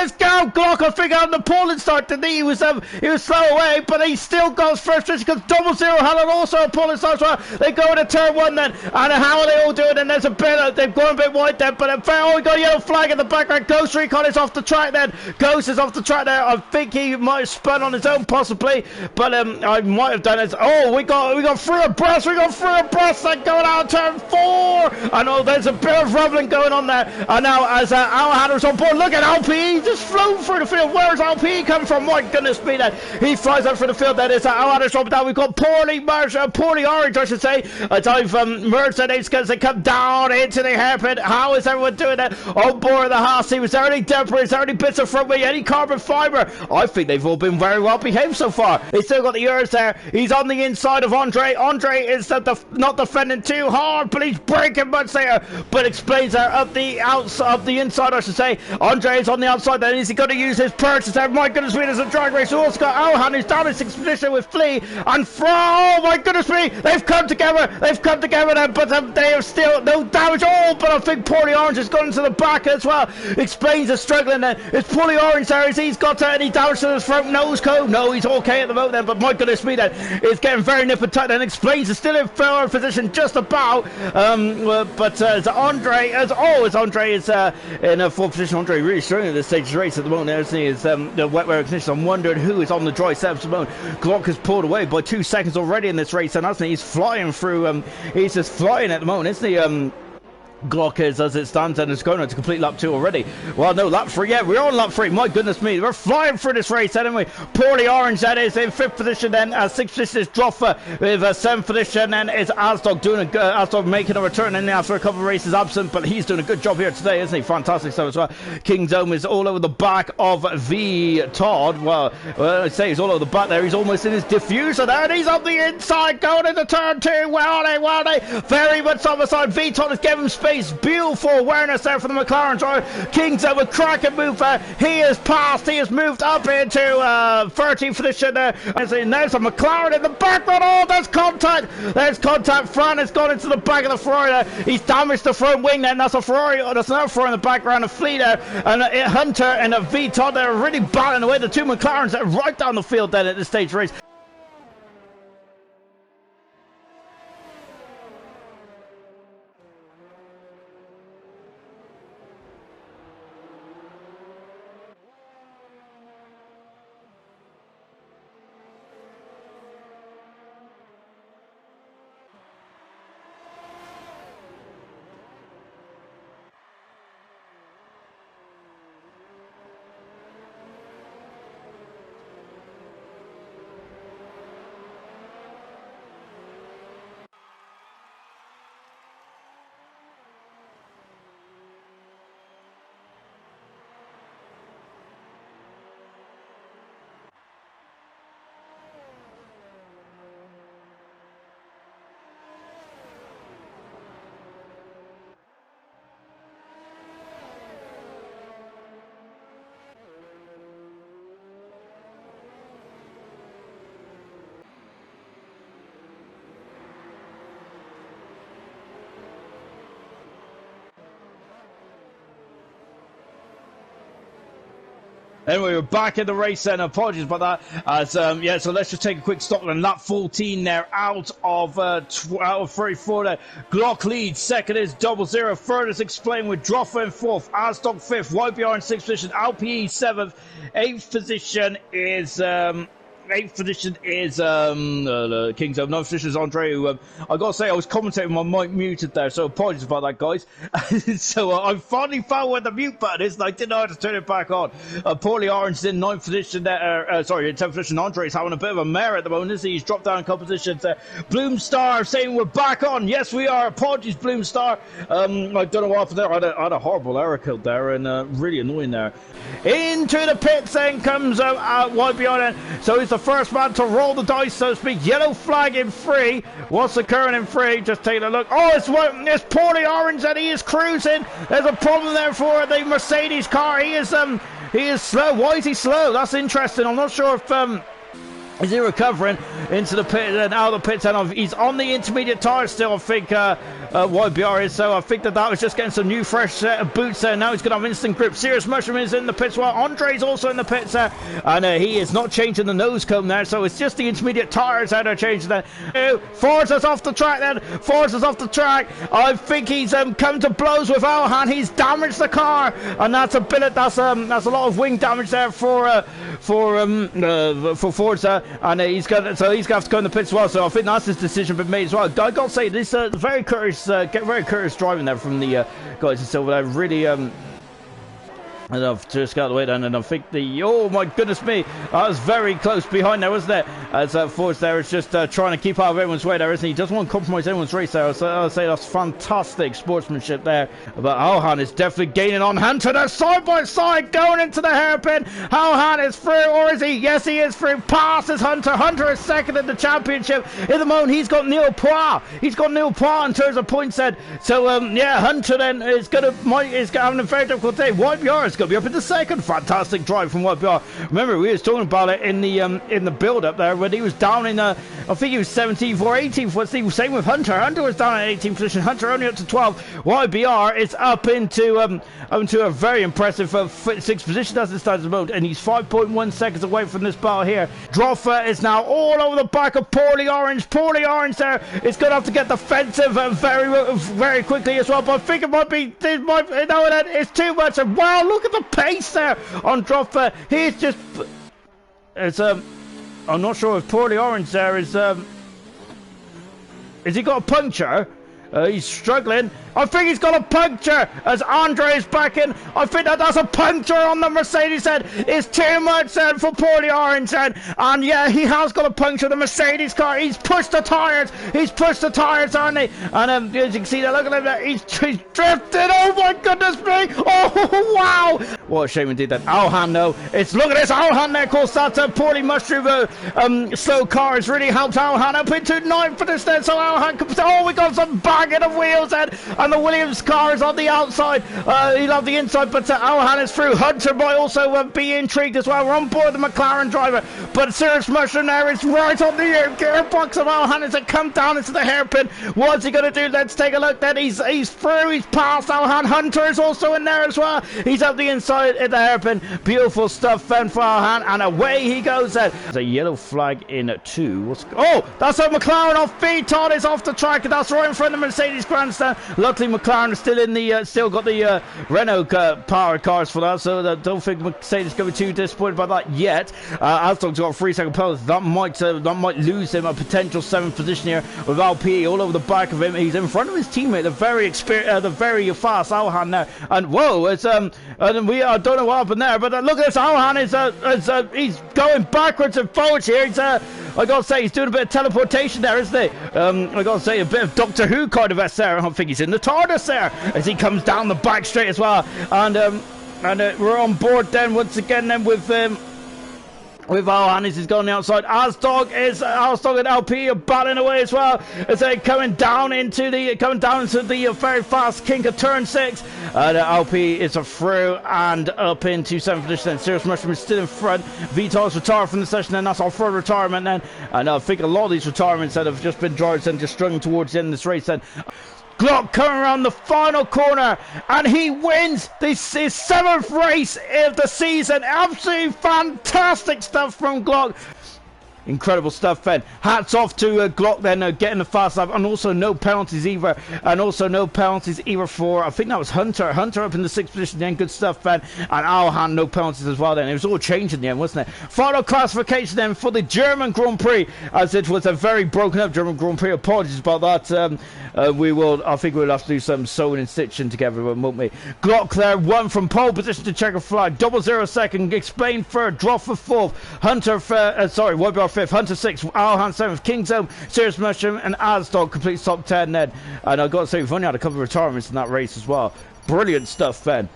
let's go. Glock, I think, on the Poland start, didn't he? He was slow away, but he still goes first position because 00 had it also a Poland start as well. They go into turn 1 then, and how are they all doing? And there's a bit, they've gone a bit wide then, but we got a yellow flag in the background. Ghost Recon is off the track then. Ghost is off the track there. I think he might have spun on his own possibly, but I might have done it. Oh, we got three abreast. We got three abreast then going out turn 4. I know there's a bit of rumbling going on there. And now as ALR on board, look at LPE just flown through the field. Where's LPE coming from? My goodness me, then he flies up through the field. Then it's ALR on down. We've got poorly orange, I should say. I've merged that because they come down into the hairpin. How is everyone doing that on board the Haas? Was there any debris? Is there any bits of front wing? Any carbon fiber? I think they've all been very well behaved so far. They still got the Urs there. He's on the inside of Andre. Andre is not defending too hard, but he's breaking much there. But explains there up the outside, of the inside, I should say. Andre is on the outside. Then is he going to use his purchase there? My goodness me, there's a drag race. We also got Alhan who's down in 6th position with Flea and oh my goodness me, they've come together there, but they have still no damage. Oh, but I think Poorly Orange has gone into the back as well. Explains is struggling there. It's Poorly Orange there. He's got any damage to his front nose cone? No, he's okay at the moment then, but my goodness me, then it's getting very nip and tuck. And Explains is still in third position just about, but Andre is in a 4th position. Andre really struggling at this stage of the race at the moment. There's the wet wear ignition. I'm wondering who is on the dry steps at the moment. Glock has pulled away by 2 seconds already in this race, and hasn't he? He's flying through. He's just flying at the moment, isn't he? Glock is as it stands, and it's going on to complete lap 2 already. Well, no, lap 3, yeah, we're on lap 3. My goodness me, we're flying through this race anyway. Poorly Orange, that is in 5th position, then 6th position is Droffer with 7th position, then is Asdog doing Asdog making a return in after a couple of races absent, but he's doing a good job here today, isn't he? Fantastic stuff as well. King Dome is all over the back of V Todd. Well, I say he's all over the back there. He's almost in his diffuser there, and he's on the inside going into turn 2. Well, they very much on the side. V Todd is giving him space. Beautiful awareness there for the McLaren driver. King's with cracking move there. He has passed. He has moved up into 13th position there. And there's a McLaren in the background. Oh, there's contact. There's contact. Fran has gone into the back of the Ferrari there. He's damaged the front wing there. And that's a Ferrari. Oh, there's another Ferrari in the background. A Flea there. And a Hunter and a V-Todd there really battling away. The 2 McLarens that are right down the field then at this stage race. Anyway, we're back in the race then. Apologies about that. As yeah, so let's just take a quick stop on lap 14 there. Out of 34 there. Glock leads. Second is 00. Third is Explain with Droffer in 4th. Asdog 5th. YBR in 6th position. LPE 7th. 8th position is 8th position is King's Zone. 9th position is Andre, who I gotta say I was commentating with my mic muted there, so apologies about that, guys. So I finally found where the mute button is, and I didn't know how to turn it back on. Poorly Orange is in 9th position there. Sorry, in 10th position. Andre is having a bit of a mare at the moment, isn't he? He's dropped down a couple positions. Bloom Star saying we're back on. Yes, we are. Apologies, Bloom Star. I don't know what happened there. I had a horrible error code there, and really annoying there. Into the pits then comes YBR. So he's the first man to roll the dice, so to speak. Yellow flag in 3. What's occurring in 3? Just take a look. Oh, it's Poorly Orange, and he is cruising. There's a problem there for the Mercedes car. He is slow. Why is he slow? That's interesting. I'm not sure if is he recovering? into the pit and out of the pits, and he's on the intermediate tire still, I think, YBR is. So I think that was just getting some new fresh set of boots there. Now he's going to have instant grip. Serious Mushroom is in the pits while Andre's also in the pits there, and he is not changing the nose cone there, so it's just the intermediate tires that are changing there. Forza's off the track then. Forza's off the track. I think he's come to blows with Alhan. He's damaged the car, and that's a lot of wing damage there for Forza, and he's going to have to go in the pits as well. So I think that's his decision been made as well. I got to say, this very courteous driving there from the guys in silver there. Really and I've just got the way down, and I think oh my goodness me, that was very close behind there, wasn't it? As Force there is just trying to keep out of everyone's way there, isn't he? He doesn't want to compromise anyone's race there. I'll say that's fantastic sportsmanship there. But Alhan is definitely gaining on Hunter. They're side by side going into the hairpin. Alhan is through, or is he? Yes, he is through. Passes Hunter. Hunter is second in the championship. In the moment, he's got nil points. He's got nil points in terms of points then. So yeah, Hunter then is having a very difficult day. YBR is going to be up in the second. Fantastic drive from YBR. Remember, we was talking about it in the build-up there when he was down in I think he was 17th or 18th. What's the same with Hunter? Hunter was down in 18th position. Hunter only up to 12th. YBR is up into a very impressive 6th position as it starts the mode, and he's 5.1 seconds away from this battle here. Droffer is now all over the back of Poorly Orange. Poorly Orange there is going to have to get defensive very quickly as well, but I think it's too much. Wow, look at the pace there on Droffer. He's just I'm not sure if Poorly Orange there has he got a puncture? He's struggling. I think he's got a puncture as Andre is back in. I think that's a puncture on the Mercedes head. It's too much for Poorly Orange head. And yeah, he has got a puncture on the Mercedes car. He's pushed the tires. He's pushed the tires, hasn't he? And as you can see there, look at him there. He's drifted. Oh my goodness me. Oh wow. What a shame indeed that. Alhan though. Look at this Alhan there. Of course, that Poorly Mushroom slow car has really helped Alhan up into 9th for this then. So Alhan comes. Oh, we got some banging of wheels then. And the Williams car is on the outside. He'll have the inside, but Alhan is through. Hunter might also be intrigued as well. We're on board the McLaren driver, but Serious Mushroom there is right on the gearbox of Alhan as it comes down into the hairpin. What's he going to do? Let's take a look. Then he's through. He's past Alhan. Hunter is also in there as well. He's up the inside in the hairpin. Beautiful stuff then for Alhan, and away he goes then. There's a yellow flag in 2. Oh, that's a McLaren off. Beaton is off the track, and that's right in front of the Mercedes grandstand. Luckily McLaren is still in the still got the Renault powered cars for that, so I don't think Mercedes going to be too disappointed by that yet. Aston's got a 3-second penalty. That might lose him a potential 7th position here with Alp all over the back of him. He's in front of his teammate, the very fast Alhan there, and whoa, it's I don't know what happened there, but look at this. Alhan is he's going backwards and forwards here. He's I gotta say, he's doing a bit of teleportation there, isn't he? I gotta say, a bit of Doctor Who kind of there. I think he's in the TARDIS there as he comes down the back straight as well. And we're on board then once again then with Alhan. He's going on the outside. Asdog and LP are battling away as well as they're coming down into the very fast kink of turn 6. LP is through and up into 7th position. Then Serious Mushroom is still in front. Vital's retired from the session, and that's our third retirement then. And I think a lot of these retirements that have just been drivers and just struggling towards the end of this race then. Glock coming around the final corner, and he wins this his 7th race of the season. Absolutely fantastic stuff from Glock. Incredible stuff, Ben. Hats off to Glock then, getting the fast lap, and also no penalties either. For, I think that was Hunter. Hunter up in the 6th position then. Good stuff, Ben. And Alhan, no penalties as well then. It was all changed in the end, wasn't it? Final classification then for the German Grand Prix, as it was a very broken up German Grand Prix. Apologies about that. I think we'll have to do some sewing and stitching together, won't we? Glock there, 1 from pole position to checker flag. 00 second, Explain 3rd, Droffer 4th, Hunter, YBR 5th, Hunter 6th, Alhan 7th, Kingzone, Serious Mushroom, and Asdog completes top 10 then. And I've got to say, we've only had a couple of retirements in that race as well. Brilliant stuff, Ben.